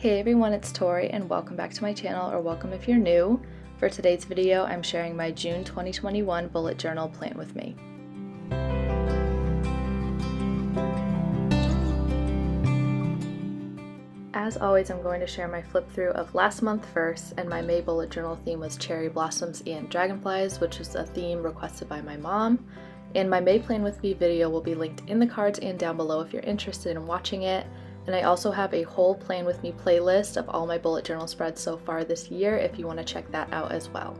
Hey everyone, it's Tori and welcome back to my channel, or welcome if you're new. For today's video, I'm sharing my June 2021 bullet journal plan with me. As always, I'm going to share my flip through of last month first, and my May bullet journal theme was cherry blossoms and dragonflies, which was a theme requested by my mom. And my May plan with me video will be linked in the cards and down below if you're interested in watching it. And I also have a whole plan with me playlist of all my bullet journal spreads so far this year if you want to check that out as well.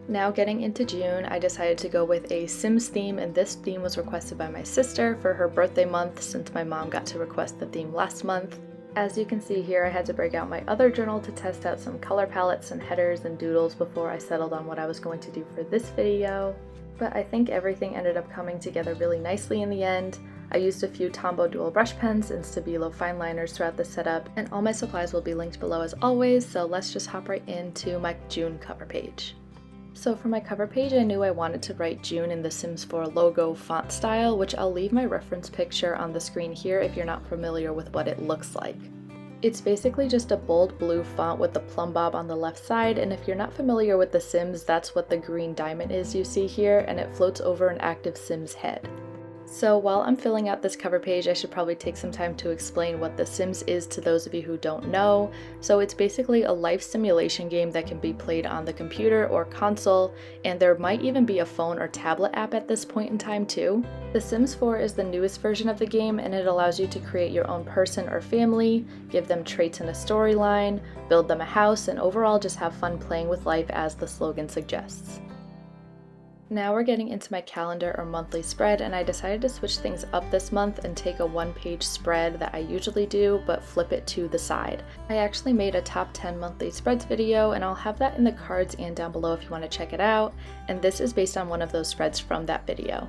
Now getting into June, I decided to go with a Sims theme, and this theme was requested by my sister for her birthday month since my mom got to request the theme last month. As you can see here, I had to break out my other journal to test out some color palettes and headers and doodles before I settled on what I was going to do for this video. But I think everything ended up coming together really nicely in the end. I used a few Tombow dual brush pens and Stabilo fineliners throughout the setup, and all my supplies will be linked below as always, so let's just hop right into my June cover page. So for my cover page, I knew I wanted to write June in the Sims 4 logo font style, which I'll leave my reference picture on the screen here if you're not familiar with what it looks like. It's basically just a bold blue font with the plumb bob on the left side, and if you're not familiar with The Sims, that's what the green diamond is you see here, and it floats over an active Sim's head. So while I'm filling out this cover page, I should probably take some time to explain what The Sims is to those of you who don't know. So it's basically a life simulation game that can be played on the computer or console, and there might even be a phone or tablet app at this point in time too. The Sims 4 is the newest version of the game, and it allows you to create your own person or family, give them traits in a storyline, build them a house, and overall just have fun playing with life as the slogan suggests. Now we're getting into my calendar or monthly spread, and I decided to switch things up this month and take a one-page spread that I usually do, but flip it to the side. I actually made a top 10 monthly spreads video, and I'll have that in the cards and down below if you want to check it out, and this is based on one of those spreads from that video.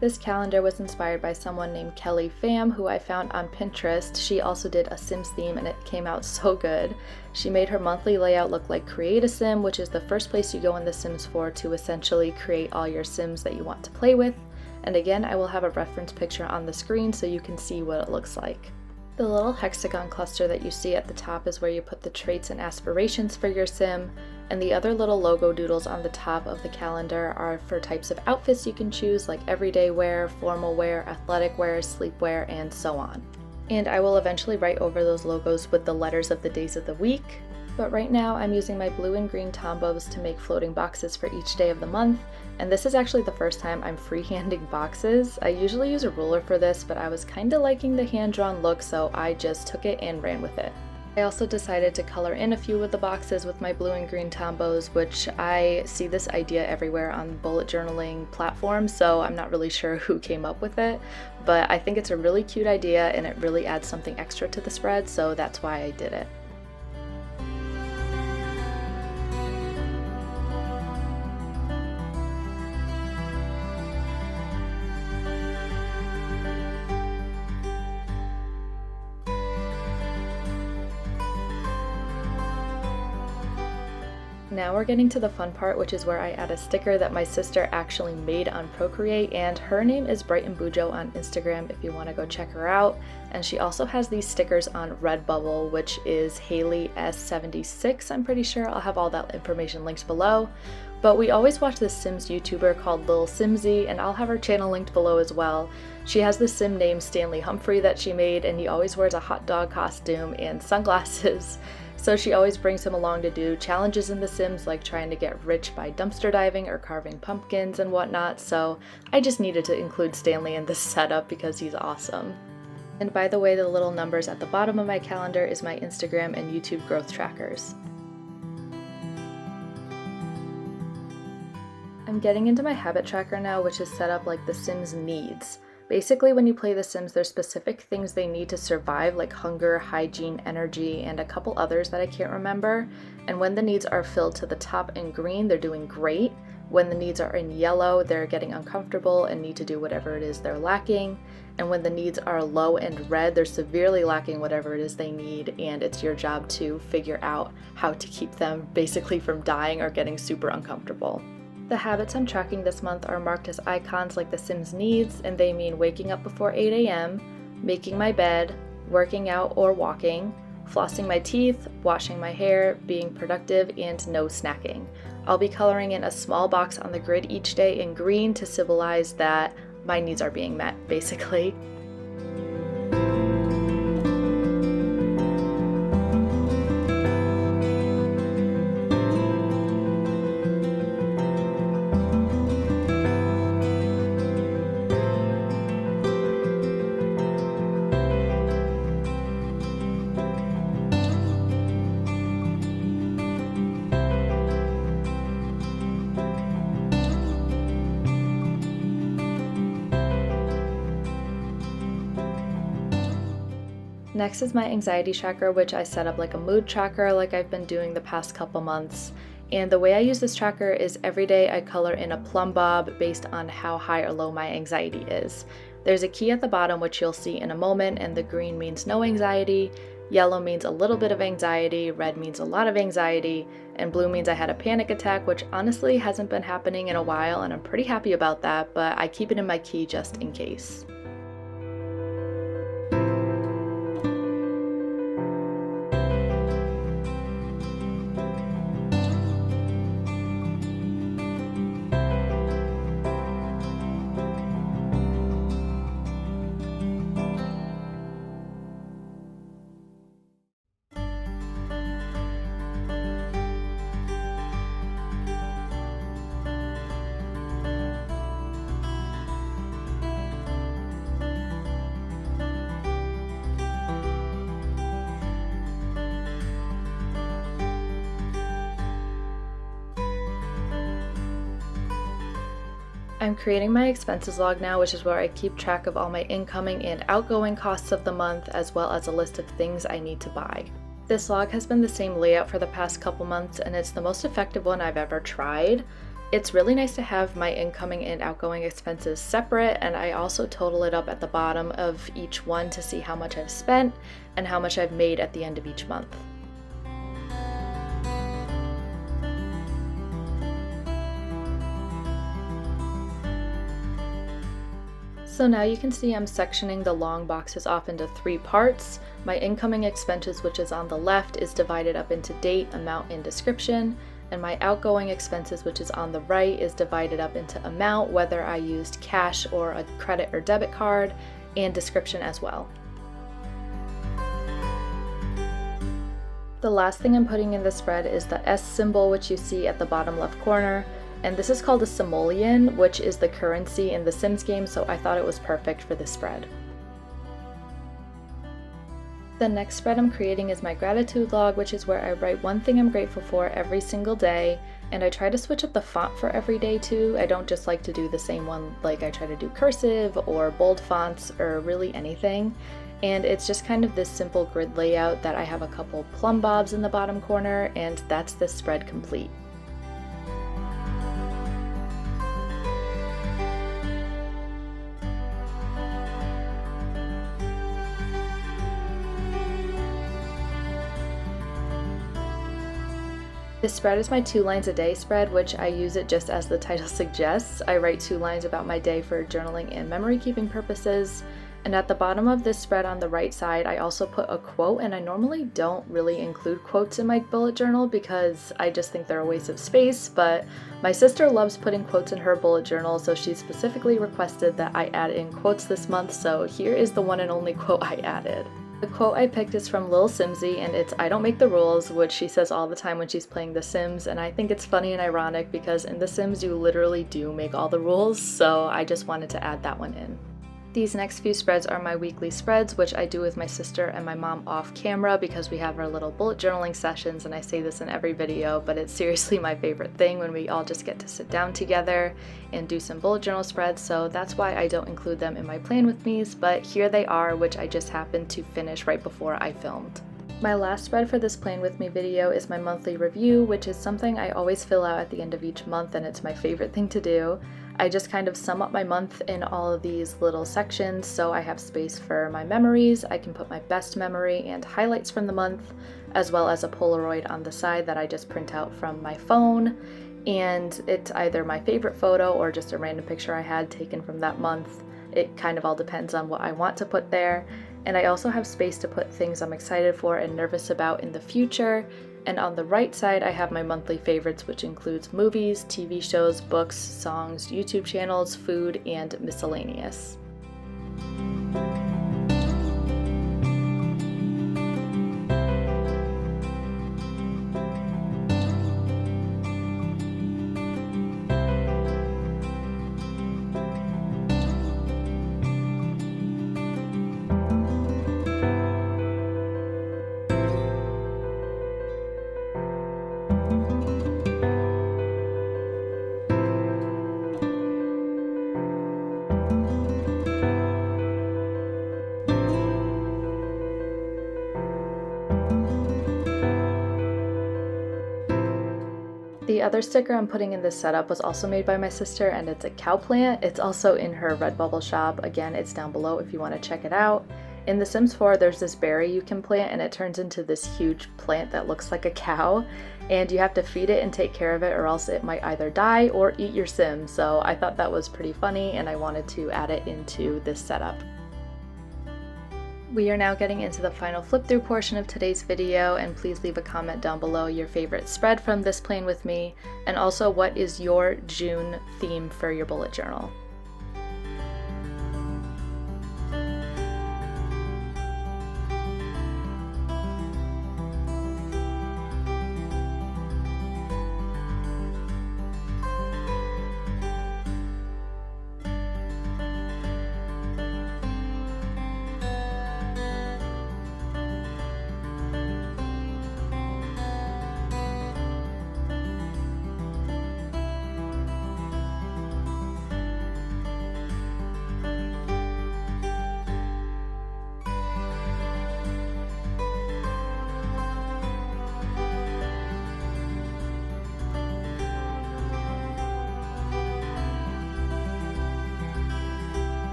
This calendar was inspired by someone named Kelly Pham, who I found on Pinterest. She also did a Sims theme and it came out so good. She made her monthly layout look like Create a Sim, which is the first place you go in The Sims 4 to essentially create all your Sims that you want to play with. And again, I will have a reference picture on the screen so you can see what it looks like. The little hexagon cluster that you see at the top is where you put the traits and aspirations for your Sim, and the other little logo doodles on the top of the calendar are for types of outfits you can choose, like everyday wear, formal wear, athletic wear, sleepwear, and so on. And I will eventually write over those logos with the letters of the days of the week. But right now I'm using my blue and green tombows to make floating boxes for each day of the month, and this is actually the first time I'm freehanding boxes. I usually use a ruler for this, but I was kinda liking the hand-drawn look, so I just took it and ran with it. I also decided to color in a few of the boxes with my blue and green tombows, which I see this idea everywhere on bullet journaling platforms, so I'm not really sure who came up with it, but I think it's a really cute idea and it really adds something extra to the spread, so that's why I did it. Now we're getting to the fun part, which is where I add a sticker that my sister actually made on Procreate, and her name is Brighton Bujo on Instagram if you want to go check her out. And she also has these stickers on Redbubble, which is Haley S76, I'm pretty sure. I'll have all that information linked below. But we always watch this Sims YouTuber called Lil Simsy, and I'll have her channel linked below as well. She has this Sim named Stanley Humphrey that she made, and he always wears a hot dog costume and sunglasses. So she always brings him along to do challenges in The Sims, like trying to get rich by dumpster diving or carving pumpkins and whatnot, so I just needed to include Stanley in this setup because he's awesome. And by the way, the little numbers at the bottom of my calendar is my Instagram and YouTube growth trackers. I'm getting into my habit tracker now, which is set up like The Sims needs. Basically, when you play The Sims, there's specific things they need to survive, like hunger, hygiene, energy, and a couple others that I can't remember. And when the needs are filled to the top in green, they're doing great. When the needs are in yellow, they're getting uncomfortable and need to do whatever it is they're lacking. And when the needs are low and red, they're severely lacking whatever it is they need, and it's your job to figure out how to keep them basically from dying or getting super uncomfortable. The habits I'm tracking this month are marked as icons like The Sims needs, and they mean waking up before 8 a.m., making my bed, working out or walking, flossing my teeth, washing my hair, being productive, and no snacking. I'll be coloring in a small box on the grid each day in green to symbolize that my needs are being met, basically. Next is my anxiety tracker, which I set up like a mood tracker like I've been doing the past couple months. And the way I use this tracker is every day I color in a plumb bob based on how high or low my anxiety is. There's a key at the bottom which you'll see in a moment, and the green means no anxiety, yellow means a little bit of anxiety, red means a lot of anxiety, and blue means I had a panic attack, which honestly hasn't been happening in a while and I'm pretty happy about that, but I keep it in my key just in case. I'm creating my expenses log now, which is where I keep track of all my incoming and outgoing costs of the month, as well as a list of things I need to buy. This log has been the same layout for the past couple months, and it's the most effective one I've ever tried. It's really nice to have my incoming and outgoing expenses separate, and I also total it up at the bottom of each one to see how much I've spent and how much I've made at the end of each month. So now you can see I'm sectioning the long boxes off into 3 parts. My incoming expenses, which is on the left, is divided up into date, amount, and description, and my outgoing expenses, which is on the right, is divided up into amount, whether I used cash or a credit or debit card, and description as well. The last thing I'm putting in the spread is the S symbol, which you see at the bottom left corner. And this is called a simoleon, which is the currency in the Sims game, so I thought it was perfect for this spread. The next spread I'm creating is my gratitude log, which is where I write one thing I'm grateful for every single day, and I try to switch up the font for every day too. I don't just like to do the same one, like I try to do cursive or bold fonts or really anything. And it's just kind of this simple grid layout that I have a couple plumb bobs in the bottom corner, and that's this spread complete. This spread is my 2 lines a day spread, which I use it just as the title suggests. I write 2 lines about my day for journaling and memory keeping purposes. And at the bottom of this spread on the right side, I also put a quote, and I normally don't really include quotes in my bullet journal because I just think they're a waste of space, but my sister loves putting quotes in her bullet journal, so she specifically requested that I add in quotes this month, so here is the one and only quote I added. The quote I picked is from Lil Simsy, and it's "I don't make the rules," which she says all the time when she's playing The Sims, and I think it's funny and ironic because in The Sims you literally do make all the rules, so I just wanted to add that one in. These next few spreads are my weekly spreads, which I do with my sister and my mom off camera because we have our little bullet journaling sessions, and I say this in every video, but it's seriously my favorite thing when we all just get to sit down together and do some bullet journal spreads, so that's why I don't include them in my plan with me's, but here they are, which I just happened to finish right before I filmed. My last spread for this plan with me video is my monthly review, which is something I always fill out at the end of each month, and it's my favorite thing to do. I just kind of sum up my month in all of these little sections, so I have space for my memories. I can put my best memory and highlights from the month, as well as a Polaroid on the side that I just print out from my phone, and it's either my favorite photo or just a random picture I had taken from that month. It kind of all depends on what I want to put there. And I also have space to put things I'm excited for and nervous about in the future. And on the right side, I have my monthly favorites, which includes movies, TV shows, books, songs, YouTube channels, food, and miscellaneous. The other sticker I'm putting in this setup was also made by my sister, and it's a cow plant. It's also in her Redbubble shop. Again, it's down below if you want to check it out. In The Sims 4, there's this berry you can plant, and it turns into this huge plant that looks like a cow, and you have to feed it and take care of it, or else it might either die or eat your sim. So I thought that was pretty funny, and I wanted to add it into this setup. We are now getting into the final flip through portion of today's video, and please leave a comment down below your favorite spread from this Plan With Me, and also what is your June theme for your bullet journal.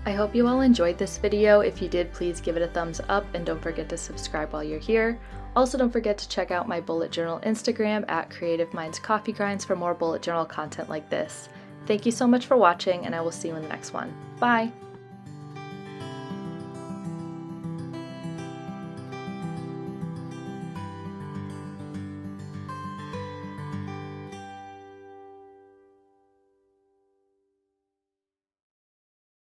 I hope you all enjoyed this video. If you did, please give it a thumbs up and don't forget to subscribe while you're here. Also, don't forget to check out my bullet journal Instagram at Creative Minds Coffee Grinds for more bullet journal content like this. Thank you so much for watching, and I will see you in the next one. Bye!